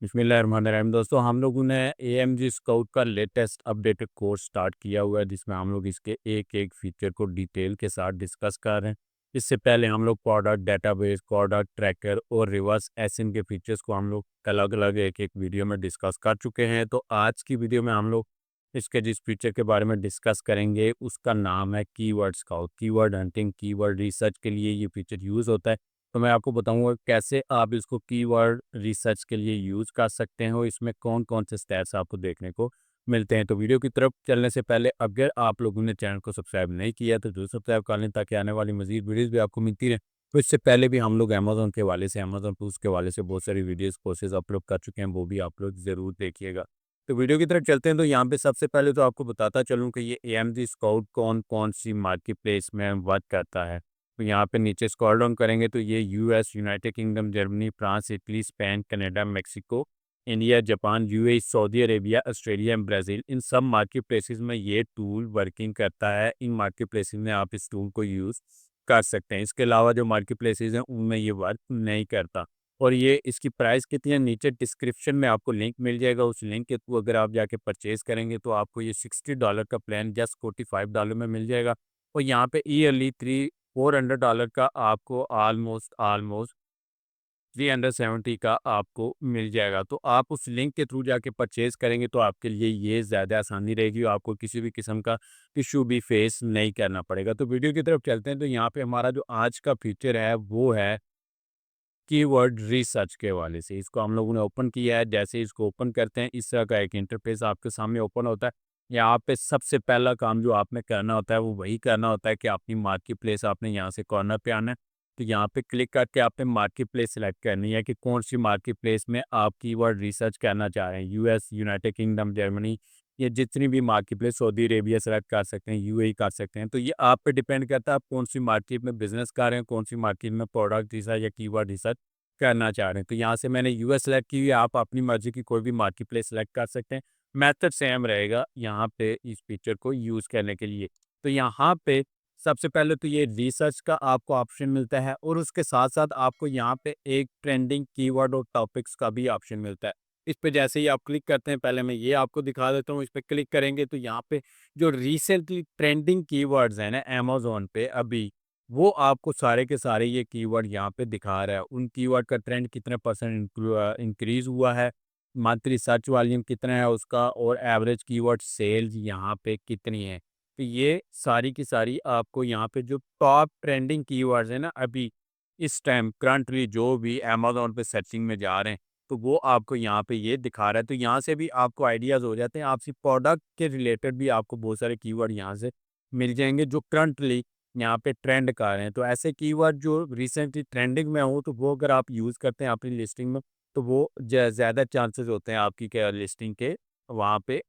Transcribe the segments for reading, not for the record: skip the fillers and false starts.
बिस्मिल्लाहिर्रहमानिर्रहीम। दोस्तों, हम लोगों ने एएमजी स्काउट का लेटेस्ट अपडेटेड कोर्स स्टार्ट किया हुआ है, जिसमें हम लोग इसके एक एक फीचर को डिटेल के साथ डिस्कस कर रहे हैं। इससे पहले हम लोग प्रोडक्ट डेटाबेस, प्रोडक्ट ट्रैकर और रिवर्स एसएन के फीचर्स को हम लोग अलग अलग एक एक वीडियो में डिस्कस कर चुके हैं। तो आज की वीडियो में हम लोग इसके जिस फीचर के बारे में डिस्कस करेंगे उसका नाम है keyword scout. Keyword hunting, keyword research के लिए ये फीचर यूज़ होता है। तो मैं आपको बताऊंगा कैसे आप इसको कीवर्ड रिसर्च के लिए यूज़ कर सकते हैं और इसमें कौन कौन से स्टेप्स आपको देखने को मिलते हैं। तो वीडियो की तरफ चलने से पहले अगर आप लोगों ने चैनल को सब्सक्राइब नहीं किया तो जरूर सब्सक्राइब कर लें, ताकि आने वाली मजीद वीडियोज़ भी आपको मिलती रहे। तो इससे पहले भी हम लोग अमेजोन के हवाले से, अमेजोन टूल्स के हवाले से बहुत सारी वीडियोज़ कोर्सेज अपलोड कर चुके हैं, वो भी आप लोग ज़रूर देखिएगा। तो वीडियो की तरफ चलते हैं। तो यहाँ पे सबसे पहले तो आपको बताता चलूँ कि ये एएमजी स्काउट कौन कौन सी मार्केट प्लेस में वर्क करता है। तो यहाँ पे नीचे स्क्रॉल डाउन करेंगे तो ये US, United Kingdom, Germany, France, Italy, Spain, Canada, Mexico, India, Japan, UAE, Saudi Arabia, Australia and Brazil, इन सब मार्केट प्लेसेस में ये टूल वर्किंग करता है। इन मार्केट प्लेसेस में आप इस टूल को यूज़ कर सकते हैं। इसके अलावा जो मार्केट प्लेसेस हैं उनमें ये वर्क नहीं करता। और ये इसकी प्राइस कितनी है, नीचे डिस्क्रिप्शन में आपको लिंक मिल जाएगा। उस लिंक के थ्रू अगर आप जाके परचेज़ करेंगे तो आपको ये $60 का प्लान जस्ट $45 में मिल जाएगा। और यहाँ पे ईयरली $400 का आपको ऑलमोस्ट ऑलमोस्ट 370 का आपको मिल जाएगा। तो आप उस लिंक के थ्रू जाके परचेज़ करेंगे तो आपके लिए ये ज़्यादा आसानी रहेगी और आपको किसी भी किस्म का इश्यू भी फेस नहीं करना पड़ेगा। तो वीडियो की तरफ चलते हैं। तो यहाँ पे हमारा जो आज का फीचर है वो है कीवर्ड रिसर्च के हवाले से। इसको हम लोगों ने ओपन किया है। जैसे ही इसको ओपन करते हैं इस तरह का एक इंटरफेस आपके सामने ओपन होता है। यहाँ पे सबसे पहला काम जो आपने करना होता है वो वही करना होता है कि अपनी मार्केट प्लेस आपने यहाँ से कॉर्नर पे आना है। तो यहाँ पे क्लिक करके आपने मार्केट प्लेस सेलेक्ट करनी है कि कौन सी मार्केट प्लेस में आप कीवर्ड रिसर्च करना चाह रहे हैं। यूएस, यूनाइटेड किंगडम, जर्मनी, ये जितनी भी market place, Saudi Arabia select कर सकते हैं, यूएई कर सकते हैं। तो ये आप पे डिपेंड करता है आप कौन सी मार्केट में बिजनेस कर रहे हैं, कौन सी मार्केट में प्रोडक्ट रिसर्च या कीवर्ड रिसर्च करना चाह रहे हैं। तो यहाँ से मैंने यूएस सेलेक्ट की हुई है। आप अपनी मर्ज़ी की कोई भी मार्केट प्लेस सेलेक्ट कर सकते हैं। मेथड सेम रहेगा यहाँ पे इस फीचर को यूज़ करने के लिए। तो यहाँ पे सबसे पहले तो ये रिसर्च का आपको ऑप्शन मिलता है और उसके साथ-साथ आपको यहाँ पे एक ट्रेंडिंग कीवर्ड और टॉपिक्स का भी ऑप्शन मिलता है। इस पे जैसे ही आप क्लिक करते हैं, पहले मैं ये आपको दिखा देता हूँ। इस पे क्लिक करेंगे तो यहाँ पे जो रिसेंटली ट्रेंडिंग कीवर्ड्स हैं ना अमेज़न पे अभी, वो आपको सारे के सारे ये कीवर्ड यहाँ पे दिखा रहा है। उन कीवर्ड का ट्रेंड कितने परसेंट इंक्रीज़ हुआ है, मंथली सर्च वॉल्यूम कितना है उसका, और एवरेज कीवर्ड सेल्स यहाँ पे कितनी है। तो ये सारी की सारी आपको यहाँ पे जो टॉप ट्रेंडिंग कीवर्ड्स हैं ना अभी इस टाइम करंटली जो भी अमेज़न पे सर्चिंग में जा रहे हैं, तो वो आपको यहाँ पे ये दिखा रहा है। तो यहाँ से भी आपको आइडियाज़ हो जाते हैं। आपसी प्रोडक्ट के रिलेटेड भी आपको बहुत सारे कीवर्ड यहाँ से मिल जाएँगे जो करंटली यहाँ पे ट्रेंड कर रहे हैं। तो ऐसे कीवर्ड जो रिसेंटली ट्रेंडिंग में हो तो वो अगर आप यूज़ करते हैं अपनी लिस्टिंग में, तो वो ज़्यादा चांसेस होते हैं आपकी क्या लिस्टिंग के वहाँ पे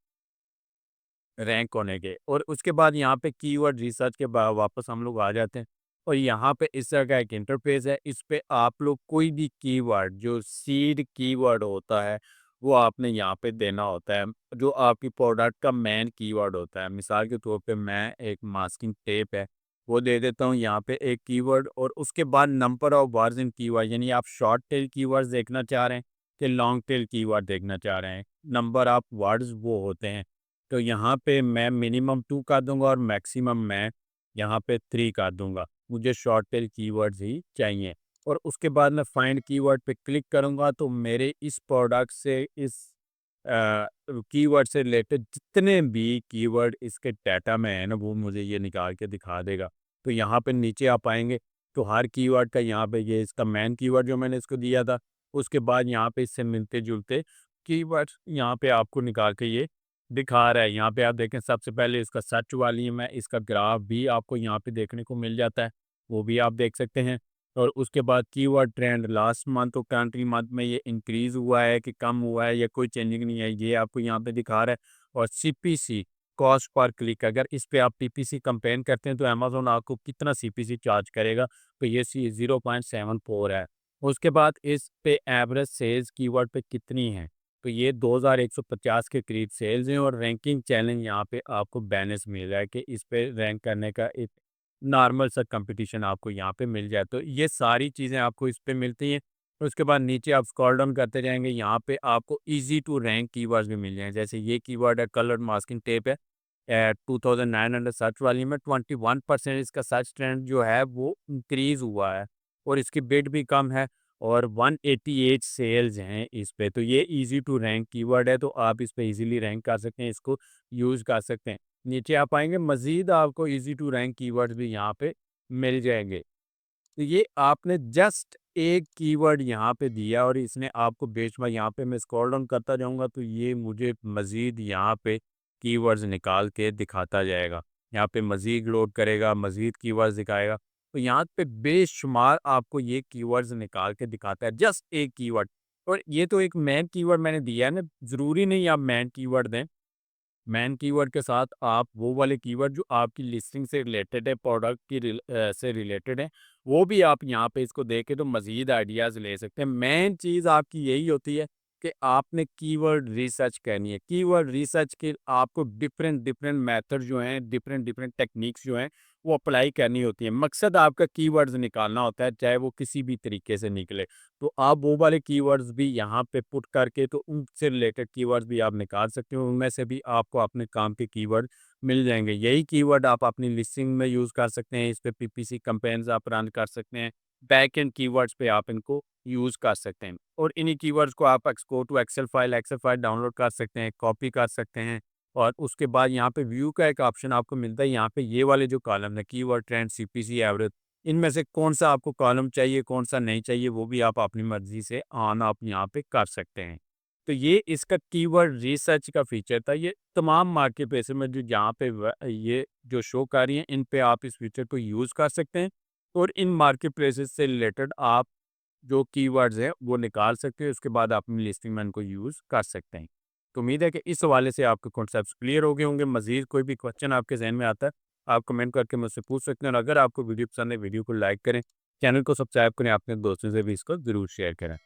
रैंक होने के। और उसके बाद यहाँ पे कीवर्ड रिसर्च के वापस हम लोग आ जाते हैं और यहाँ पे इस तरह का एक इंटरफेस है। इस पे आप लोग कोई भी कीवर्ड जो सीड कीवर्ड होता है वो आपने यहाँ पे देना होता है, जो आपकी प्रोडक्ट का मेन कीवर्ड होता है। मिसाल के तौर पे मैं एक मास्किंग टेप है वो दे देता हूँ यहाँ पे एक कीवर्ड, और उसके बाद number of words in keyword, यानी आप शॉर्ट टेल कीवर्ड्स देखना चाह रहे हैं कि लॉन्ग टेल कीवर्ड देखना चाह रहे हैं। नंबर ऑफ वर्ड्स वो होते हैं। तो यहाँ पे मैं मिनिमम 2 कर दूँगा और मैक्सिमम मैं यहाँ पे 3 कर दूँगा। मुझे शॉर्ट टेल कीवर्ड्स ही चाहिए। और उसके बाद मैं फाइंड कीवर्ड पे क्लिक करूँगा तो मेरे इस प्रोडक्ट से इस कीवर्ड से रिलेटेड जितने भी कीवर्ड इसके डाटा में है ना वो मुझे ये निकाल के दिखा देगा। तो यहाँ पे नीचे आप आएँगे तो हर कीवर्ड का यहाँ पे ये इसका मेन कीवर्ड जो मैंने इसको दिया था, उसके बाद यहाँ पे इससे मिलते-जुलते कीवर्ड्स यहाँ पे आपको निकाल के ये दिखा रहा है। यहाँ पे आप देखें सबसे पहले इसका सर्च वॉल्यूम है, इसका ग्राफ भी आपको यहाँ पे देखने को मिल जाता है, वो भी आप देख सकते हैं। और उसके बाद कीवर्ड ट्रेंड लास्ट मंथ और करंटली मंथ में ये इंक्रीज़ हुआ है कि कम हुआ है या कोई चेंजिंग नहीं है, ये आपको यहाँ पे दिखा रहा है। और सीपीसी, कॉस्ट पर क्लिक, अगर इस पे आप पीपीसी कंपेयर करते हैं तो अमेज़न आपको कितना सीपीसी चार्ज करेगा, तो ये सी 0.74 है। उसके बाद इस पे एवरेज सेल्स कीवर्ड पे कितनी है, तो ये 2150 के करीब सेल्स हैं। और रैंकिंग चैलेंज यहाँ पे आपको बैनर्स मिल रहा है कि इस पे रैंक करने का एक नॉर्मल सा कंपटीशन आपको यहाँ पे मिल जाए। तो ये सारी चीज़ें आपको इस पे मिलती हैं। उसके बाद नीचे आप स्क्रॉल डाउन करते जाएंगे, यहाँ पे आपको इजी टू रैंक कीवर्ड्स भी मिल जाएंगे। जैसे ये कीवर्ड है, कलर मास्किंग टेप है, 2900 सर्च वाली में 21% इसका सर्च ट्रेंड जो है वो इंक्रीज हुआ है, और इसकी बिड भी कम है, और 188 सेल्स हैं इस पे। तो ये इजी टू रैंक कीवर्ड है, तो आप इस पे इजीली रैंक कर सकते हैं, इसको यूज़ कर सकते हैं। नीचे आप आएंगे, मज़ीद आपको इजी टू रैंक कीवर्ड्स भी यहाँ पे मिल जाएंगे। तो ये आपने जस्ट एक कीवर्ड यहाँ पे दिया और इसने आपको बेशुमार, यहाँ पे मैं स्क्रॉल डाउन करता जाऊँगा तो ये मुझे मज़ीद यहाँ पे कीवर्ड्स निकाल के दिखाता जाएगा। यहाँ पे मज़ीद लोड करेगा, मज़ीद कीवर्ड्स दिखाएगा। तो यहाँ पे बेशुमार आपको ये कीवर्ड्स निकाल के दिखाता है, जस्ट एक कीवर्ड। और ये तो एक मेन कीवर्ड मैंने दिया है ना, ज़रूरी नहीं आप मेन कीवर्ड दें। मेन कीवर्ड के साथ आप वो वाले कीवर्ड जो आपकी लिस्टिंग से रिलेटेड है, प्रोडक्ट की से रिलेटेड है, वो भी आप यहाँ पे इसको देके तो मज़ीद आइडियाज़ ले सकते हैं। मेन चीज़ आपकी यही होती है कि आपने कीवर्ड रिसर्च करनी है। कीवर्ड रिसर्च के आपको डिफरेंट डिफरेंट मेथड जो हैं, डिफरेंट डिफरेंट टेक्निक्स जो हैं, वो अप्लाई करनी होती है। मकसद आपका कीवर्ड्स निकालना होता है, चाहे वो किसी भी तरीके से निकले। तो आप वो वाले कीवर्ड्स भी यहाँ पे पुट करके तो उनसे रिलेटेड कीवर्ड्स भी आप निकाल सकते हो। उनमें से भी आपको अपने काम के कीवर्ड मिल जाएँगे। यही कीवर्ड आप अपनी लिस्टिंग में यूज़ कर सकते हैं, इस पे पीपीसी कैम्पेन्स आप रन कर सकते हैं। बैक एंड कीवर्ड्स पे आप इनको यूज़ कर सकते हैं, और इन्हीं कीवर्ड्स को आप export to Excel file download कर सकते हैं, कॉपी कर सकते हैं, और उसके बाद यहाँ पे व्यू का एक ऑप्शन आपको मिलता है। यहाँ पे ये वाले जो कॉलम है, कीवर्ड ट्रेंड, सीपीसी एवरेज, इनमें से कौन-सा आपको कॉलम चाहिए, कौन-सा नहीं चाहिए, वो भी आप अपनी मर्ज़ी से ऑन आप यहाँ पे कर सकते हैं। तो ये इसका कीवर्ड रिसर्च का फीचर था। ये तमाम मार्केट प्लेस में जो जहाँ पे ये जो शो कर रही हैं, इन पे आप इस फीचर को यूज़ कर सकते हैं, और इन मार्केट प्लेसेस से रिलेटेड आप जो कीवर्ड्स हैं वो निकाल सकते हैं। उसके बाद आप अपनी लिस्टिंग में इनको यूज़ कर सकते हैं। तो उम्मीद है कि इस हवाले से आपके कॉन्सेप्ट्स क्लियर हो गए होंगे। मज़ीद कोई भी क्वेश्चन आपके ज़हन में आता है, आप कमेंट करके मुझसे पूछ सकते हैं, और अगर आपको वीडियो पसंद है, वीडियो को लाइक करें, चैनल को सब्सक्राइब करें, अपने दोस्तों से भी इसको ज़रूर शेयर करें।